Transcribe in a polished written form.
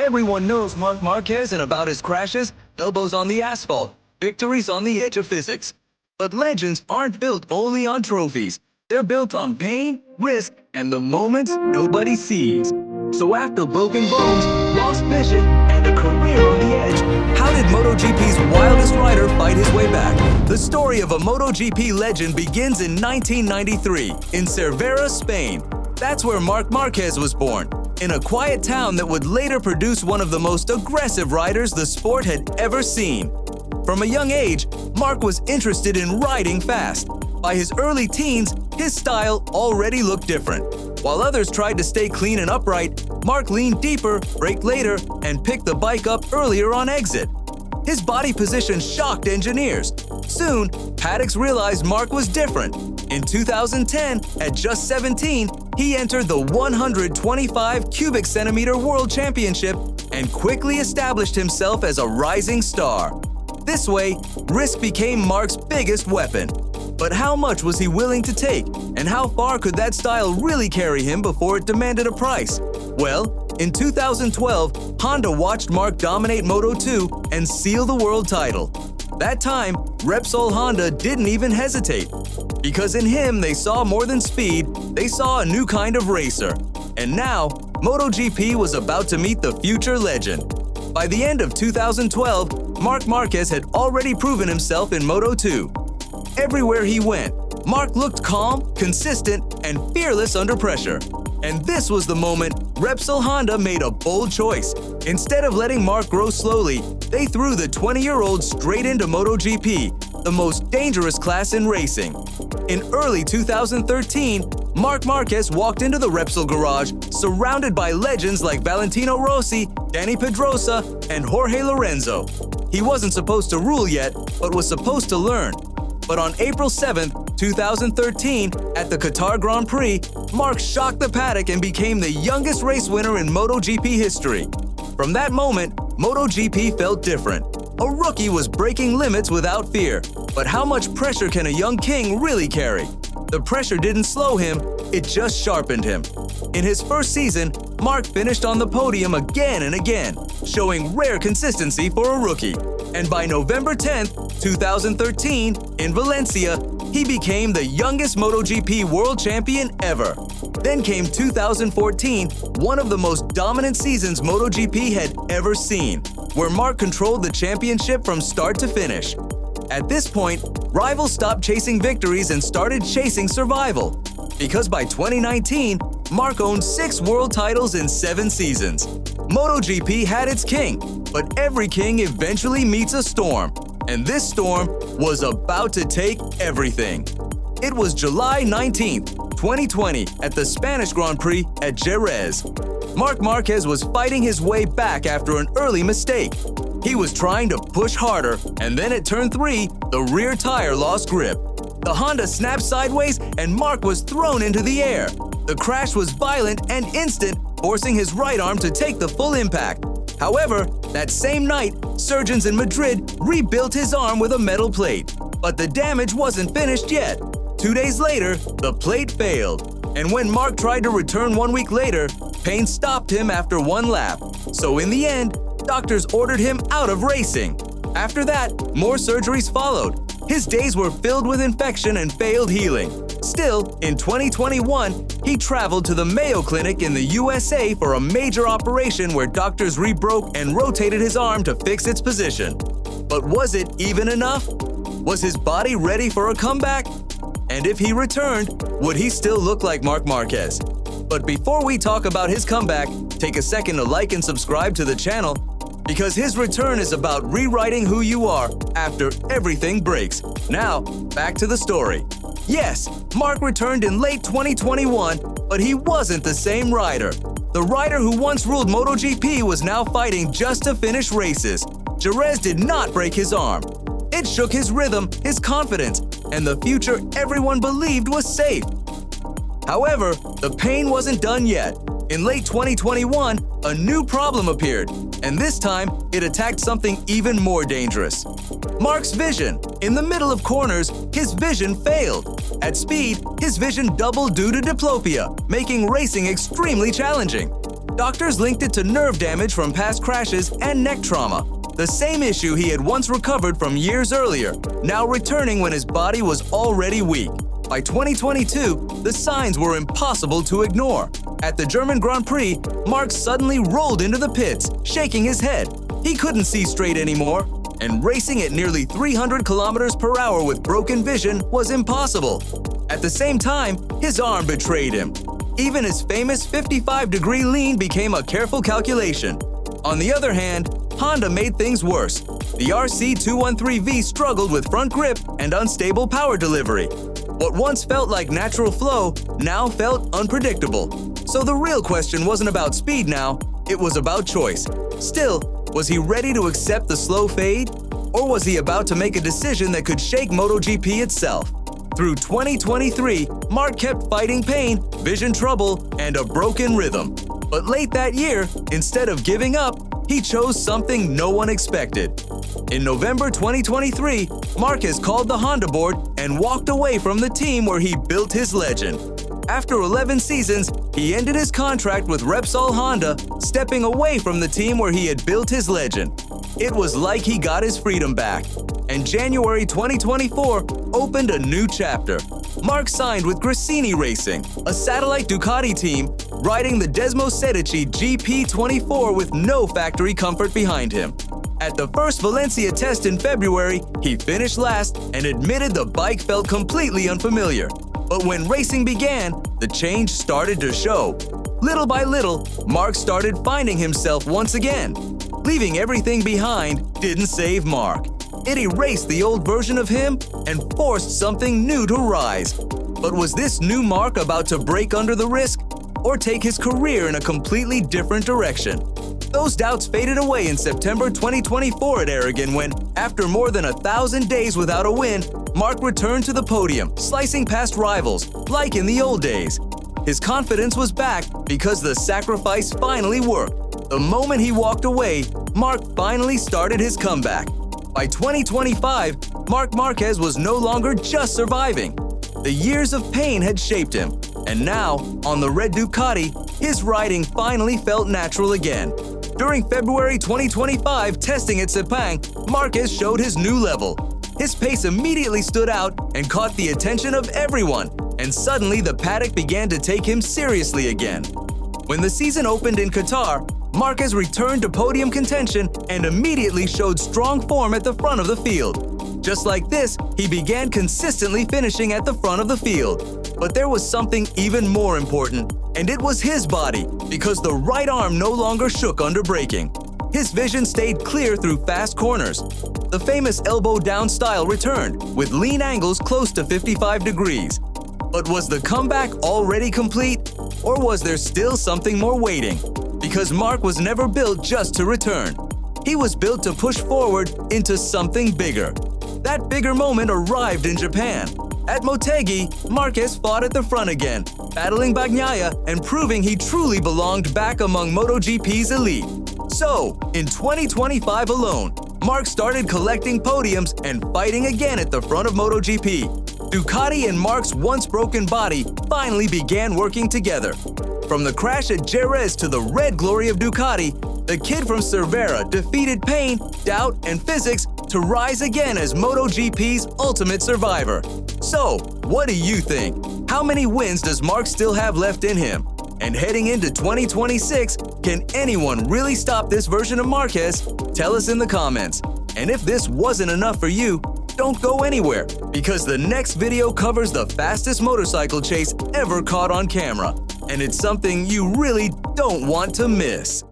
Everyone knows Marc Marquez and about his crashes, elbows on the asphalt, victories on the edge of physics. But legends aren't built only on trophies. They're built on pain, risk, and the moments nobody sees. So after broken bones, lost vision, and a career on the edge, how did MotoGP's wildest rider fight his way back? The story of a MotoGP legend begins in 1993 in Cervera, Spain. That's where Marc Marquez was born, in a quiet town that would later produce one of the most aggressive riders the sport had ever seen. From a young age, Marc was interested in riding fast. By his early teens, his style already looked different. While others tried to stay clean and upright, Marc leaned deeper, braked later, and picked the bike up earlier on exit. His body position shocked engineers. Soon, paddocks realized Marc was different. In 2010, at just 17, he entered the 125 cubic centimeter World Championship and quickly established himself as a rising star. This way, risk became Marc's biggest weapon. But how much was he willing to take, and how far could that style really carry him before it demanded a price? Well, in 2012, Honda watched Marc dominate Moto2 and seal the world title. That time, Repsol Honda didn't even hesitate. Because in him they saw more than speed, they saw a new kind of racer. And now, MotoGP was about to meet the future legend. By the end of 2012, Marc Marquez had already proven himself in Moto2. Everywhere he went, Marc looked calm, consistent, and fearless under pressure. And this was the moment Repsol Honda made a bold choice. Instead of letting Marc grow slowly, they threw the 20-year-old straight into MotoGP, the most dangerous class in racing. In early 2013, Marc Marquez walked into the Repsol garage, surrounded by legends like Valentino Rossi, Dani Pedrosa, and Jorge Lorenzo. He wasn't supposed to rule yet, but was supposed to learn. But on April 7, 2013, at the Qatar Grand Prix, Marc shocked the paddock and became the youngest race winner in MotoGP history. From that moment, MotoGP felt different. A rookie was breaking limits without fear. But how much pressure can a young king really carry? The pressure didn't slow him, it just sharpened him. In his first season, Marc finished on the podium again and again, showing rare consistency for a rookie. And by November 10, 2013, in Valencia, he became the youngest MotoGP world champion ever. Then came 2014, one of the most dominant seasons MotoGP had ever seen, where Marc controlled the championship from start to finish. At this point, rivals stopped chasing victories and started chasing survival. Because by 2019, Marc owned 6 world titles in 7 seasons. MotoGP had its king, but every king eventually meets a storm. And this storm was about to take everything. It was July 19, 2020, at the Spanish Grand Prix at Jerez. Marc Marquez was fighting his way back after an early mistake. He was trying to push harder, and then at turn 3, the rear tire lost grip. The Honda snapped sideways, and Marc was thrown into the air. The crash was violent and instant, forcing his right arm to take the full impact. However, that same night, surgeons in Madrid rebuilt his arm with a metal plate. But the damage wasn't finished yet. 2 days later, the plate failed. And when Marc tried to return 1 week later, pain stopped him after 1 lap. So in the end, doctors ordered him out of racing. After that, more surgeries followed. His days were filled with infection and failed healing. Still, in 2021, he traveled to the Mayo Clinic in the USA for a major operation where doctors rebroke and rotated his arm to fix its position. But was it even enough? Was his body ready for a comeback? And if he returned, would he still look like Marc Marquez? But before we talk about his comeback, take a second to like and subscribe to the channel, because his return is about rewriting who you are after everything breaks. Now, back to the story. Yes, Marc returned in late 2021, but he wasn't the same rider. The rider who once ruled MotoGP was now fighting just to finish races. Jerez did not break his arm. It shook his rhythm, his confidence, and the future everyone believed was safe. However, the pain wasn't done yet. In late 2021, a new problem appeared, and this time it attacked something even more dangerous. Marc's vision. In the middle of corners, his vision failed. At speed, his vision doubled due to diplopia, making racing extremely challenging. Doctors linked it to nerve damage from past crashes and neck trauma, the same issue he had once recovered from years earlier, now returning when his body was already weak. By 2022, the signs were impossible to ignore. At the German Grand Prix, Marc suddenly rolled into the pits, shaking his head. He couldn't see straight anymore, and racing at nearly 300 kilometers per hour with broken vision was impossible. At the same time, his arm betrayed him. Even his famous 55-degree lean became a careful calculation. On the other hand, Honda made things worse. The RC213V struggled with front grip and unstable power delivery. What once felt like natural flow now felt unpredictable. So the real question wasn't about speed now, it was about choice. Still, was he ready to accept the slow fade? Or was he about to make a decision that could shake MotoGP itself? Through 2023, Marc kept fighting pain, vision trouble, and a broken rhythm. But late that year, instead of giving up, he chose something no one expected. In November 2023, Marquez called the Honda board and walked away from the team where he built his legend. After 11 seasons, he ended his contract with Repsol Honda, stepping away from the team where he had built his legend. It was like he got his freedom back. And January 2024 opened a new chapter. Marc signed with Gresini Racing, a satellite Ducati team, riding the Desmosedici GP24 with no factory comfort behind him. At the first Valencia test in February, he finished last and admitted the bike felt completely unfamiliar. But when racing began, the change started to show. Little by little, Marc started finding himself once again. Leaving everything behind didn't save Marc. It erased the old version of him and forced something new to rise. But was this new Marc about to break under the risk or take his career in a completely different direction? Those doubts faded away in September 2024 at Aragon when, after more than 1,000 days without a win, Marc returned to the podium, slicing past rivals, like in the old days. His confidence was back because the sacrifice finally worked. The moment he walked away, Marc finally started his comeback. By 2025, Marc Marquez was no longer just surviving. The years of pain had shaped him, and now, on the red Ducati, his riding finally felt natural again. During February 2025 testing at Sepang, Marquez showed his new level. His pace immediately stood out and caught the attention of everyone, and suddenly the paddock began to take him seriously again. When the season opened in Qatar, Marquez returned to podium contention and immediately showed strong form at the front of the field. Just like this, he began consistently finishing at the front of the field. But there was something even more important, and it was his body, because the right arm no longer shook under braking. His vision stayed clear through fast corners. The famous elbow-down style returned, with lean angles close to 55 degrees. But was the comeback already complete, or was there still something more waiting? Because Marc was never built just to return. He was built to push forward into something bigger. That bigger moment arrived in Japan. At Motegi, Marquez fought at the front again, battling Bagnaia and proving he truly belonged back among MotoGP's elite. So, in 2025 alone, Marc started collecting podiums and fighting again at the front of MotoGP. Ducati and Marc's once broken body finally began working together. From the crash at Jerez to the red glory of Ducati, the kid from Cervera defeated pain, doubt, and physics to rise again as MotoGP's ultimate survivor. So, what do you think? How many wins does Marc still have left in him? And heading into 2026, can anyone really stop this version of Marquez? Tell us in the comments. And if this wasn't enough for you, don't go anywhere, because the next video covers the fastest motorcycle chase ever caught on camera. And it's something you really don't want to miss.